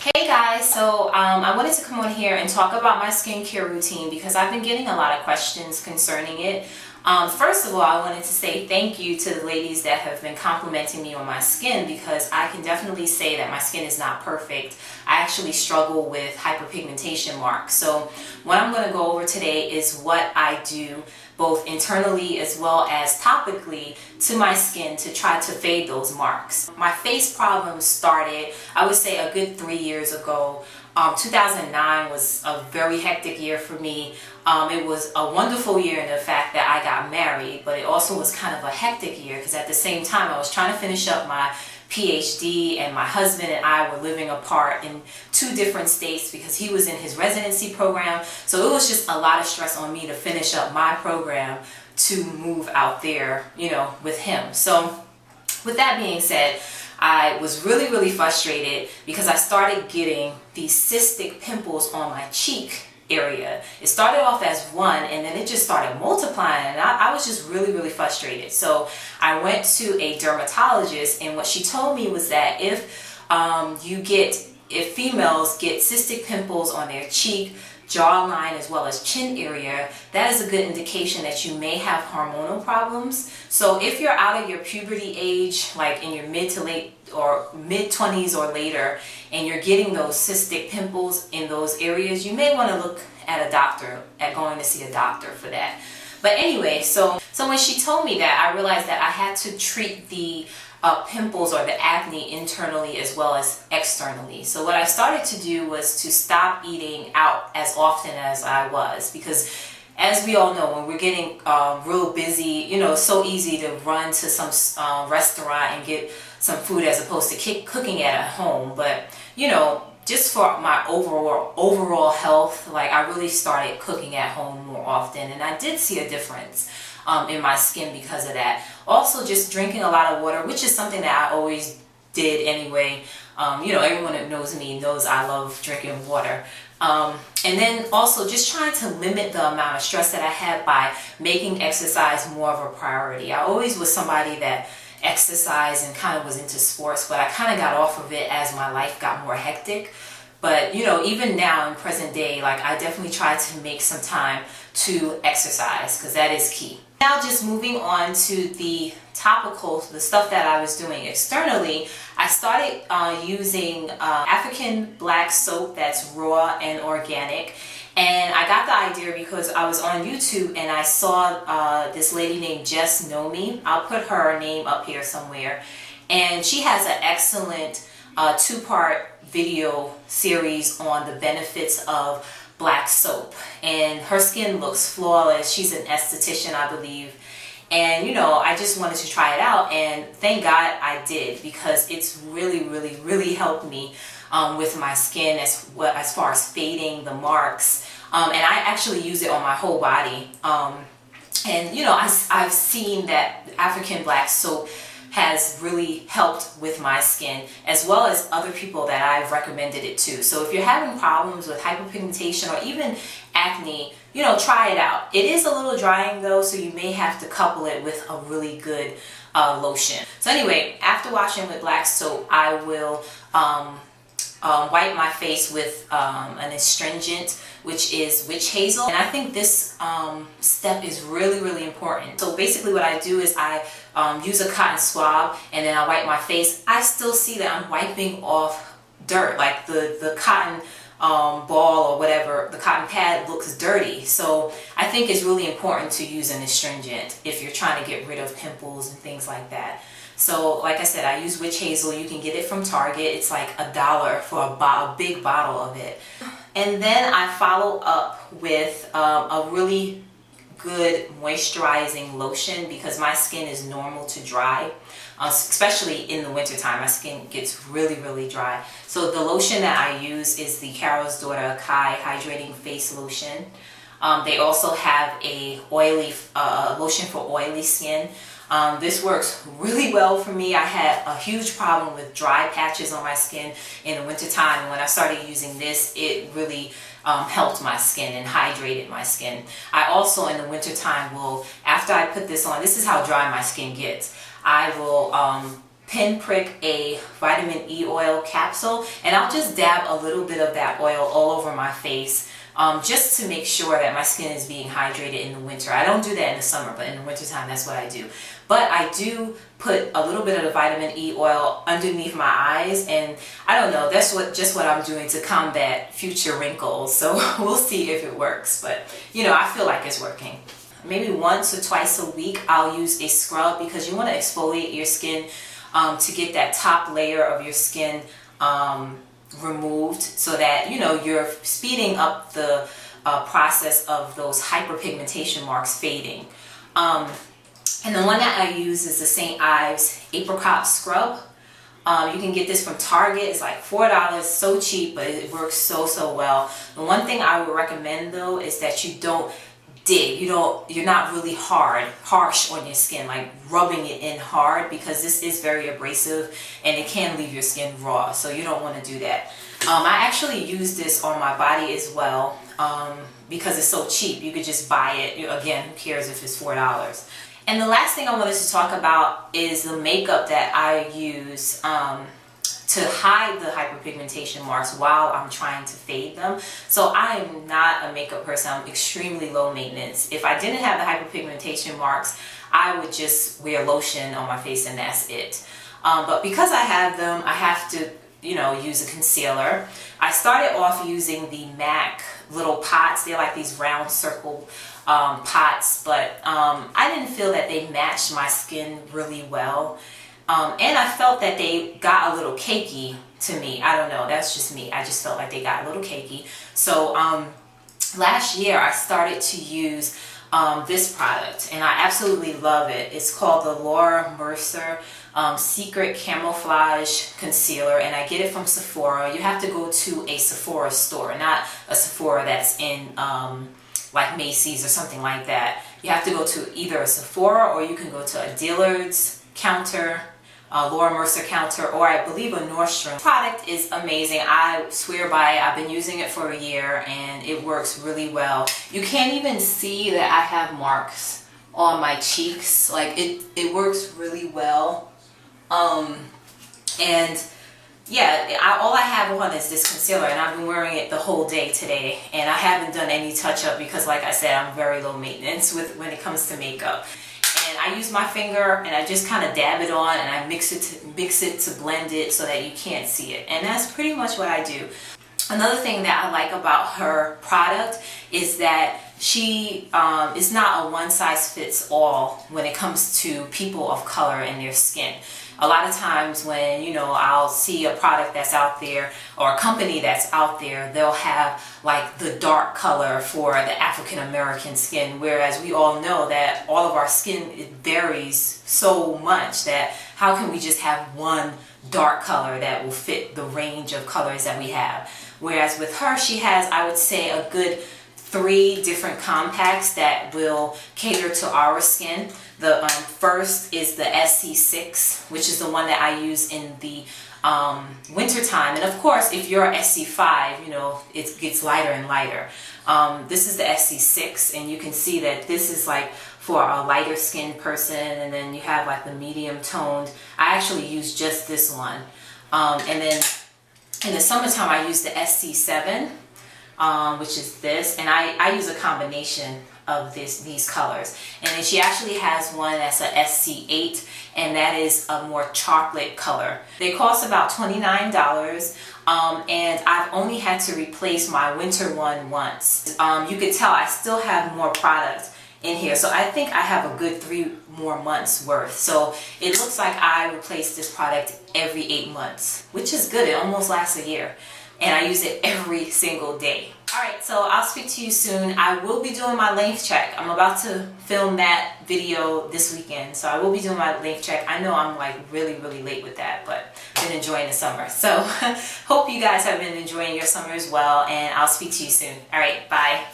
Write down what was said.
Hey guys, so I wanted to come on here and talk about my skincare routine because I've been getting a lot of questions concerning it. First of all, I wanted to say thank you to the ladies that have been complimenting me on my skin because I can definitely say that my skin is not perfect. I actually struggle with hyperpigmentation marks. So what I'm going to go over today is what I do both internally as well as topically to my skin to try to fade those marks. My face problems started, I would say, a good 3 years ago. 2009 was a very hectic year for me. It was a wonderful year in the fact that I got married, but it also was kind of a hectic year because at the same time I was trying to finish up my PhD and my husband and I were living apart in 2 different states because he was in his residency program. So it was just a lot of stress on me to finish up my program to move out there, with him. So with that being said, I was really frustrated because I started getting these cystic pimples on my cheek area. It started off as one and then it just started multiplying, and I was just really frustrated. So I went to a dermatologist, and what she told me was that if females get cystic pimples on their cheek, jawline, as well as chin area, that is a good indication that you may have hormonal problems. So if you're out of your puberty age, like in your mid 20s or later, and you're getting those cystic pimples in those areas, you may want to look at going to see a doctor for that. But anyway, so when she told me that, I realized that I had to treat the pimples or the acne internally as well as externally. So what I started to do was to stop eating out as often as I was, because as we all know, when we're getting real busy, it's so easy to run to some restaurant and get some food as opposed to cooking it at home. But just for my overall health, like I really started cooking at home more often, and I did see a difference in my skin because of that. Also, just drinking a lot of water, which is something that I always did anyway. Everyone that knows me knows I love drinking water. And then also just trying to limit the amount of stress that I had by making exercise more of a priority. I always was somebody that exercised and kind of was into sports, but I kind of got off of it as my life got more hectic. But even now in present day, like I definitely try to make some time to exercise because that is key. Now just moving on to the topical, the stuff that I was doing externally, I started using African black soap that's raw and organic. And I got the idea because I was on YouTube and I saw this lady named JustNaumi. I'll put her name up here somewhere. And she has an excellent 2-part video series on the benefits of black soap. And her skin looks flawless. She's an esthetician, I believe. And I just wanted to try it out, and thank God I did, because it's really helped me with my skin as far as fading the marks. And I actually use it on my whole body. And I've seen that African black soap has really helped with my skin, as well as other people that I've recommended it to. So if you're having problems with hyperpigmentation or even acne, try it out. It is a little drying though, so you may have to couple it with a really good lotion. So anyway, after washing with black soap, I will wipe my face with an astringent, which is witch hazel. And I think this step is really important. So basically what I do is I use a cotton swab and then I wipe my face. I still see that I'm wiping off dirt, like the cotton ball or whatever, the cotton pad looks dirty. So I think it's really important to use an astringent if you're trying to get rid of pimples and things like that. So like I said, I use witch hazel. You can get it from Target. It's like $1 for a big bottle of it. And then I follow up with a really good moisturizing lotion because my skin is normal to dry. Especially in the wintertime, my skin gets really dry. So the lotion that I use is the Carol's Daughter Acai Hydrating Face Lotion. They also have a lotion for oily skin. This works really well for me. I had a huge problem with dry patches on my skin in the wintertime, and when I started using this, it really helped my skin and hydrated my skin. I also in the wintertime will, after I put this on, this is how dry my skin gets. I will pinprick a vitamin E oil capsule, and I'll just dab a little bit of that oil all over my face, just to make sure that my skin is being hydrated in the winter. I don't do that in the summer, but in the wintertime, that's what I do. But I do put a little bit of the vitamin E oil underneath my eyes, and I don't know, that's just what I'm doing to combat future wrinkles. So we'll see if it works, but you know, I feel like it's working. Maybe once or twice a week, I'll use a scrub, because you want to exfoliate your skin to get that top layer of your skin removed, so that, you know, you're speeding up the process of those hyperpigmentation marks fading. And the one that I use is the St. Ives Apricot Scrub. You can get this from Target. It's like $4, so cheap, but it works so well. The one thing I would recommend though is that you don't dig. You're not really harsh on your skin, like rubbing it in hard, because this is very abrasive and it can leave your skin raw, so you don't want to do that. I actually use this on my body as well, because it's so cheap. You could just buy it. Again, who cares if it's $4? And the last thing I wanted to talk about is the makeup that I use to hide the hyperpigmentation marks while I'm trying to fade them. So I am not a makeup person. I'm extremely low maintenance. If I didn't have the hyperpigmentation marks, I would just wear lotion on my face and that's it. But because I have them, I have to, you know, use a concealer. I started off using the MAC little pots. They're like these round circle pots, but I didn't feel that they matched my skin really well. And I felt that they got a little cakey to me. I don't know, that's just me. I just felt like they got a little cakey. So last year I started to use this product, and I absolutely love it. It's called the Mercier Secret Camouflage Concealer, and I get it from Sephora. You have to go to a Sephora store, not a Sephora that's in like Macy's or something like that. You have to go to either a Sephora, or you can go to a Dillard's counter, Laura Mercier counter, or I believe a Nordstrom. The product is amazing. I swear by it. I've been using it for a year and it works really well. You can't even see that I have marks on my cheeks. Like it works really well. And yeah, all I have on is this concealer, and I've been wearing it the whole day today, and I haven't done any touch-up because, like I said, I'm very low maintenance when it comes to makeup. And I use my finger and I just kind of dab it on, and I mix it to blend it so that you can't see it. And that's pretty much what I do. Another thing that I like about her product is that she is not a one-size-fits-all when it comes to people of color and their skin. A lot of times when, you know, I'll see a product that's out there or a company that's out there, they'll have like the dark color for the African American skin, whereas we all know that all of our skin, it varies so much that how can we just have one dark color that will fit the range of colors that we have. Whereas with her, she has, I would say, a good 3 different compacts that will cater to our skin. The first is the SC6, which is the one that I use in the winter time. And of course, if you're SC5, you know, it gets lighter and lighter. This is the SC6, and you can see that this is like for a lighter skinned person, and then you have like the medium toned. I actually use just this one. And then in the summertime, I use the SC7, which is this, and I use a combination of these colors. And then she actually has one that's a SC8, and that is a more chocolate color. They cost about $29, and I've only had to replace my winter one once. You could tell I still have more product in here, so I think I have a good 3 more months worth. So it looks like I replace this product every 8 months, which is good. It almost lasts a year, and I use it every single day. Alright, so I'll speak to you soon. I will be doing my length check. I'm about to film that video this weekend, so I will be doing my length check. I know I'm like really late with that, but I've been enjoying the summer. So hope you guys have been enjoying your summer as well, and I'll speak to you soon. Alright, bye.